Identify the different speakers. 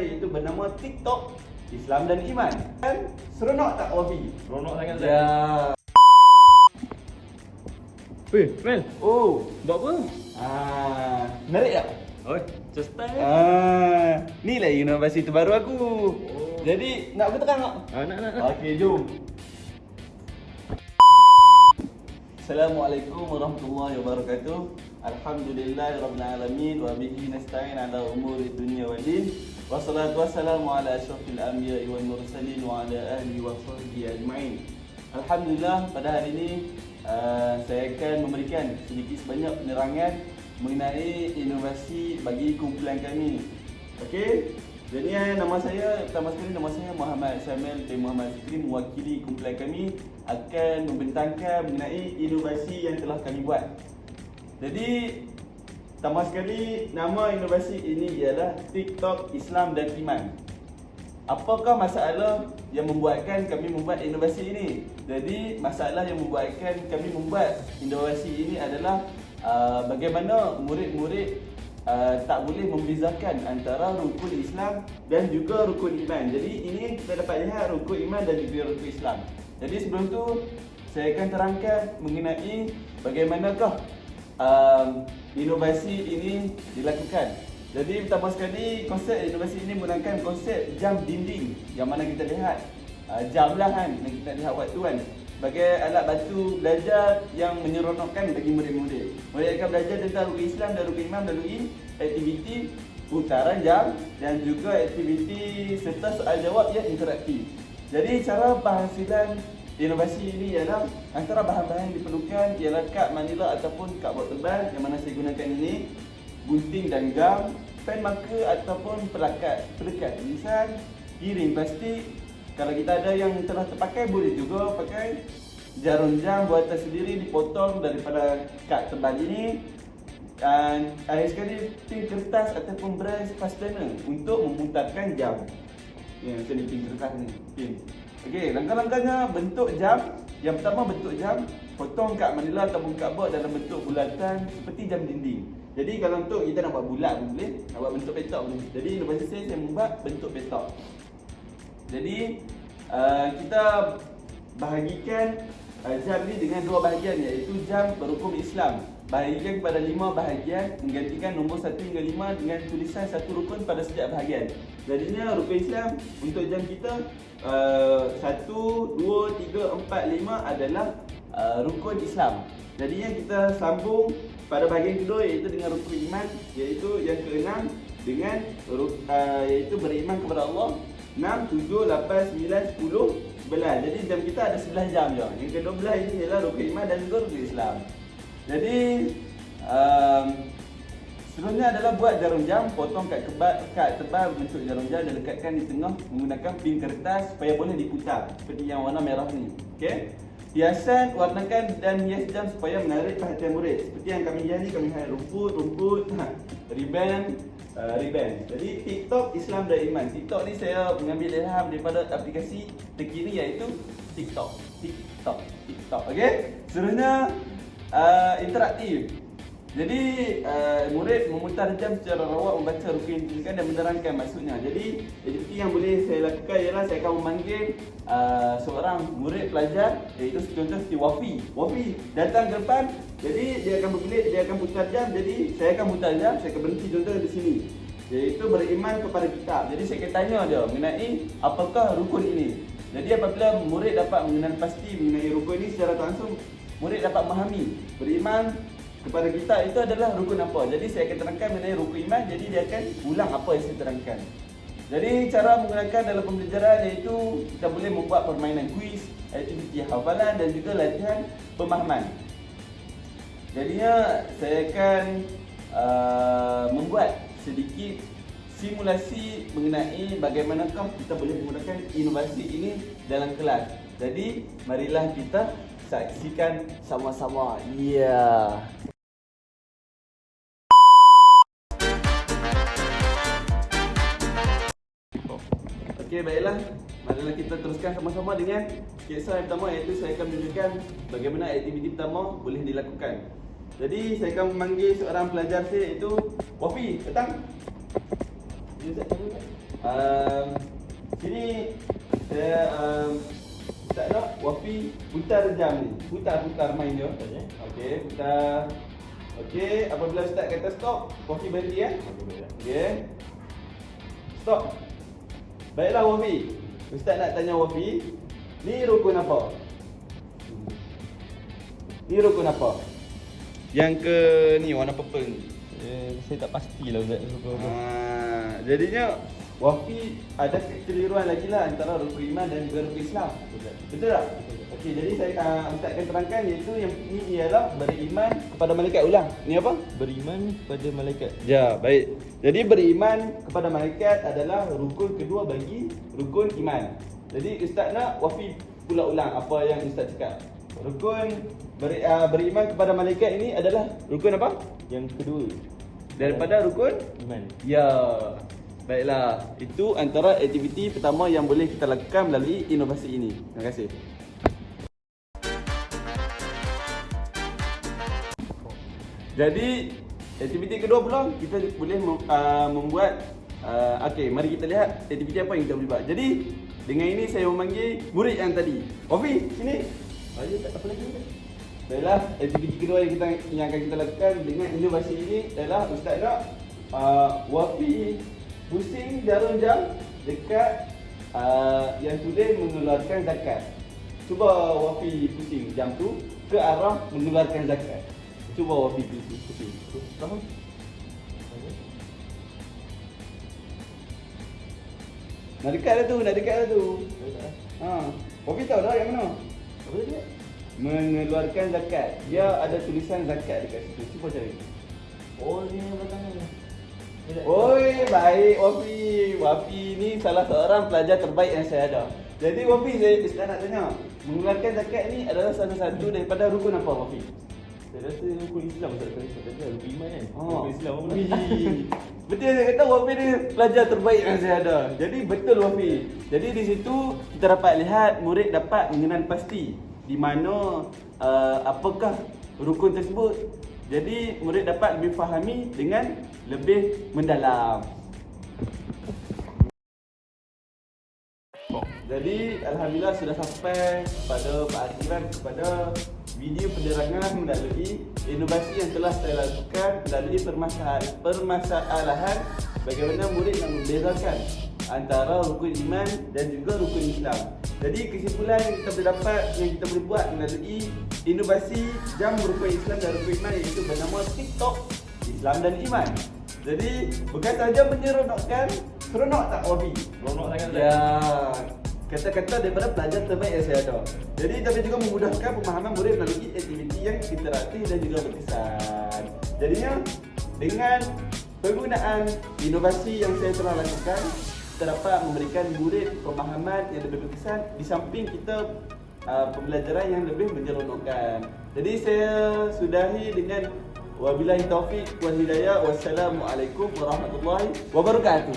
Speaker 1: iaitu bernama TikTok Islam dan Iman. Kan seronok tak Wafi?
Speaker 2: Seronok sangat Zat.
Speaker 1: Ya.
Speaker 2: Weh, Mel.
Speaker 1: Oh,
Speaker 2: Buat apa?
Speaker 1: menarik tak?
Speaker 2: Oi, just time.
Speaker 1: Ni lah inovasi terbaru aku.
Speaker 2: Oh.
Speaker 1: Jadi nak aku terang tak?
Speaker 2: Nak.
Speaker 1: Okey, jom. Assalamualaikum warahmatullahi wabarakatuh. Alhamdulillahirabbil alamin wa bihi nasta'in ala umuri dunya wad din. Wassalatu wassalamu ala asyrafil anbiya'i wal mursalin wa ala ahlihi wa sahbihi ajma'in. Alhamdulillah, pada hari ini saya akan memberikan sedikit sebanyak penerangan mengenai inovasi bagi kumpulan kami. Okey. Jadi nama saya, pertama sekali nama saya Muhammad Syamil bin Muhammad Fikri, mewakili kumpulan kami akan membentangkan mengenai inovasi yang telah kami buat. Jadi pertama sekali nama inovasi ini ialah TikTok Islam dan Iman. Apakah masalah yang membuatkan kami membuat inovasi ini? Jadi masalah yang membuatkan kami membuat inovasi ini adalah bagaimana murid-murid tak boleh membezakan antara rukun Islam dan juga rukun iman. Jadi ini kita dapat lihat rukun iman dan juga rukun Islam. Jadi sebelum tu saya akan terangkan mengenai bagaimanakah inovasi ini dilakukan. Jadi pertama sekali konsep inovasi ini menggunakan konsep jam dinding yang mana kita lihat jam lah kan, yang kita lihat waktu kan, sebagai alat bantu belajar yang menyeronokkan bagi murid-murid. Mereka akan belajar tentang rukun Islam dan rukun iman melalui aktiviti putaran jam dan juga aktiviti serta soal jawab yang interaktif. Jadi cara penghasilan inovasi ini ialah antara bahan-bahan yang diperlukan ialah kad manila ataupun kad buat tebal yang mana saya gunakan ini, gunting dan gam, pen marker ataupun pelekat tulisan, piring plastik. Kalau kita ada yang telah terpakai boleh juga pakai jarum jam buatan sendiri dipotong daripada kad tebal ini. Dan akhir sekali pin kertas ataupun brass fastener untuk memutarkan jam. Ya, macam ni pin kertas ni, pin. Okey, langkah-langkahnya bentuk jam. Yang pertama bentuk jam, potong kad manila ataupun kad bot dalam bentuk bulatan seperti jam dinding. Jadi kalau untuk kita nak buat bulat pun boleh, nak buat bentuk petak boleh. Jadi inovasi saya membuat bentuk petak. Jadi kita bahagikan jam ni dengan dua bahagian, iaitu jam berhukum Islam. Bahagikan kepada 5 bahagian, menggantikan nombor 1 hingga 5 dengan tulisan satu rukun pada setiap bahagian. Jadinya rukun Islam untuk jam kita 1, 2, 3, 4, 5 adalah rukun Islam. Jadinya kita sambung pada bahagian kedua iaitu dengan rukun iman, iaitu yang ke-6 dengan iaitu beriman kepada Allah. 6, 7, 8, 9, 10, 11. Jadi jam kita ada 11 jam je. Yang ke-12 ini ialah rukun iman dan juga rukun Islam. Jadi seterusnya adalah buat jarum jam, potong kad tebal bentuk jarum jam dan lekatkan di tengah menggunakan pin kertas supaya boleh diputar seperti yang warna merah ni. Okey. Hiasan, warnakan dan hias jam supaya menarik perhatian murid. Seperti yang kami hias ni, kami hias rumput, ribbon. Jadi TikTok Islam dan Iman. TikTok ni saya mengambil ilham daripada aplikasi terkini iaitu TikTok. Okey. Seterusnya interaktif. Jadi murid memutar jam secara rawak, membaca rukun yang dituliskan dan menerangkan maksudnya. Jadi aktiviti yang boleh saya lakukan ialah saya akan memanggil seorang murid pelajar, iaitu contoh seperti Wafi datang ke depan. Jadi dia akan berbelit, dia akan putar jam. Jadi saya akan putar jam, saya akan berhenti contoh di sini, iaitu beriman kepada kitab. Jadi saya akan tanya dia mengenai apakah rukun ini. Jadi apabila murid dapat mengenal pasti mengenai rukun ini secara langsung, murid dapat memahami beriman kepada kita itu adalah rukun apa. Jadi saya akan terangkan mengenai rukun iman. Jadi dia akan ulang apa yang saya terangkan. Jadi cara menggunakan dalam pembelajaran iaitu kita boleh membuat permainan kuis, aktiviti hafalan dan juga latihan pemahaman. Jadinya saya akan membuat sedikit simulasi mengenai bagaimanakah kita boleh menggunakan inovasi ini dalam kelas. Jadi marilah kita saksikan sama-sama. Ya. Okey, baiklah. Marilah kita teruskan sama-sama dengan kisah yang pertama, iaitu saya akan menunjukkan bagaimana aktiviti pertama boleh dilakukan. Jadi saya akan memanggil seorang pelajar saya, iaitu Wafi. Datang. Dia tak tahu. Sini saya Ustaz nak Wafi putar jam ni. Putar main dia. Okey, putar. Okey, apabila Ustaz kata stop, Wafi berhenti ya. Okey. Stop. Baiklah Wafi. Ustaz nak tanya Wafi, ni rukun apa? Ni rukun apa? Yang ke ni warna purple ni.
Speaker 2: Saya tak pastilah Ustaz.
Speaker 1: Jadinya Wafi ada kekeliruan lagi lah antara rukun iman dan juga rukun Islam. Betul tak? Okey, jadi saya Ustaz akan terangkan iaitu yang ini ialah beriman kepada malaikat. Ulang. Ni apa?
Speaker 2: Beriman kepada malaikat.
Speaker 1: Ya, baik. Jadi beriman kepada malaikat adalah rukun kedua bagi rukun iman. Jadi Ustaz nak Wafi pula ulang apa yang Ustaz cakap. Rukun beriman kepada malaikat ini adalah rukun apa?
Speaker 2: Yang kedua
Speaker 1: Daripada rukun
Speaker 2: iman.
Speaker 1: ya. Baiklah, itu antara aktiviti pertama yang boleh kita lakukan melalui inovasi ini. Terima kasih. Jadi, aktiviti kedua pula kita boleh membuat okey, mari kita lihat aktiviti apa yang kita boleh buat. Jadi, dengan ini saya memanggil murid yang tadi. Wafi, sini.
Speaker 2: Ayo tak apa lagi.
Speaker 1: Baiklah, aktiviti kedua yang akan kita lakukan dengan inovasi ini adalah Ustaz nak Wafi pusing jarum jam dekat yang tulis mengeluarkan zakat. Cuba Wafi pusing jam tu ke arah mengeluarkan zakat. Cuba Wafi pusing. Faham? Nak dekat dah tu. Wafi tahu dah yang mana?
Speaker 2: Apa dia?
Speaker 1: Mengeluarkan zakat. Dia ada tulisan zakat dekat situ. Cuba cari.
Speaker 2: Oh, ni belakang ni.
Speaker 1: Oi, baik Wafi. Wafi ni salah seorang pelajar terbaik yang saya ada. Jadi Wafi, saya nak tanya, mengeluarkan zakat ni adalah salah satu daripada rukun apa Wafi?
Speaker 2: Saya rasa rukun Islam Ustaz. Tadi rukun iman kan. Rukun Islam apa
Speaker 1: Wih.
Speaker 2: pula?
Speaker 1: Betul saya kata Wafi ni pelajar terbaik yang saya ada. Jadi betul Wafi. Jadi di situ kita dapat lihat murid dapat mengenal pasti di mana apakah rukun tersebut. Jadi murid dapat lebih fahami dengan lebih mendalam. Jadi alhamdulillah sudah sampai pada perakhiran kepada video penerangan melalui inovasi yang telah saya lakukan melalui permasalahan bagaimana murid nak membezakan antara rukun iman dan juga rukun Islam. Jadi kesimpulan yang kita boleh dapat, yang kita boleh buat melalui inovasi jam rukun Islam dan rukun iman iaitu bernama TikTok Islam dan Iman. Jadi bukan sahaja menyeronokkan, seronok tak Wafi?
Speaker 2: Seronok sangat.
Speaker 1: Ya, kata-kata daripada pelajar terbaik yang saya ada. Jadi tapi juga memudahkan pemahaman murid melalui aktiviti yang interaktif dan juga berkesan. Jadinya dengan penggunaan inovasi yang saya telah lakukan, kita dapat memberikan murid pemahaman yang lebih berkesan di samping kita pembelajaran yang lebih menyeronokkan. Jadi saya sudahi dengan wabillahi taufik wal hidayah. Wassalamualaikum warahmatullahi wabarakatuh.